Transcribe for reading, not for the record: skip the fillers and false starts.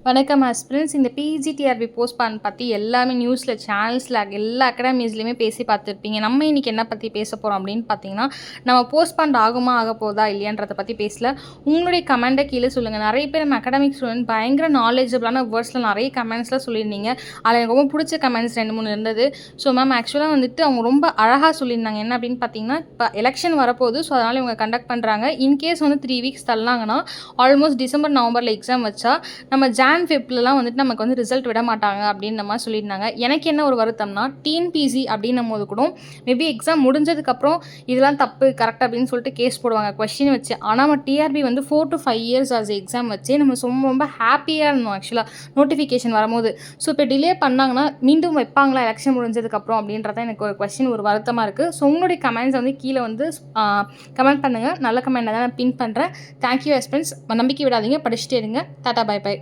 வணக்கம் ஆஸ்பிரன்ஸ். இந்த PGTRB post பற்றி எல்லாமே நியூஸில், சேனல்ஸில், எல்லா அகாடமிஸ்லையுமே பேசி பார்த்துருப்பீங்க. நம்ம இன்றைக்கி என்ன பற்றி பேச போகிறோம் அப்படின்னு பார்த்தீங்கன்னா, நம்ம போஸ்ட்பாண்ட் ஆகுமா ஆக போதா இல்லையான்றதை பற்றி பேசல. உங்களுடைய கமெண்ட்டை கீழே சொல்லுங்கள். நிறைய பேர் நம்ம அகாடமிக் ஸ்டூடெண்ட் பயங்கர நாலேஜபிளான வேர்ட்ஸில் நிறைய கமெண்ட்ஸ்லாம் சொல்லியிருந்தீங்க. அதில் எனக்கு ரொம்ப பிடிச்ச கமெண்ட்ஸ் 2-3 இருந்தது. ஸோ மேம் ஆக்சுவலாக வந்துட்டு அவங்க ரொம்ப அழகாக சொல்லியிருந்தாங்க. என்ன அப்படின்னு பார்த்தீங்கன்னா, இப்போ எலெக்ஷன் வரப்போகுது. ஸோ அதனால் இவங்க கண்டக்ட் பண்ணுறாங்க. இன்கேஸ் வந்து 3 வீக்ஸ் தள்ளாங்கன்னா ஆல்மோஸ்ட் டிசம்பர் நவம்பரில் எக்ஸாம் வச்சா நம்ம ஃபெப்லலாம் வந்துட்டு நமக்கு வந்து ரிசல்ட் விட மாட்டாங்க அப்படின்ற மாதிரி சொல்லியிருந்தாங்க. எனக்கு என்ன ஒரு வருத்தம்னா, டிஎன்பிசி அப்படின்னும் போது கூட மேபி எக்ஸாம் முடிஞ்சதுக்கப்புறம் இதெல்லாம் தப்பு கரெக்ட் அப்படின்னு சொல்லிட்டு கேஸ் போடுவாங்க கொஸ்டின் வச்சு. ஆனால் நம்ம டிஆர்பி வந்து 4 to 5 இயர்ஸ் ஆச்சு எக்ஸாம் வச்சு நம்ம ரொம்ப ரொம்ப ஹாப்பியாக இருந்தோம் ஆக்சுவலாக நோட்டிஃபிகேஷன் வரும்போது. ஸோ இப்போ டிலே பண்ணாங்கன்னா மீண்டும் வைப்பாங்களா எலெக்ஷன் முடிஞ்சதுக்கப்புறம் அப்படின்றத எனக்கு ஒரு கொஸ்டின் ஒரு வருத்தமாக இருக்குது. ஸோ உங்களுடைய கமெண்ட்ஸ் வந்து கீழே வந்து கமெண்ட் பண்ணுங்கள். நல்ல கமெண்ட் தான் நான் பின் பண்ணுறேன். தேங்க்யூ எஸ்பென்ஸ். நம்பிக்கை விடாதீங்க, படிச்சுட்டே இருங்க. Tata bye by.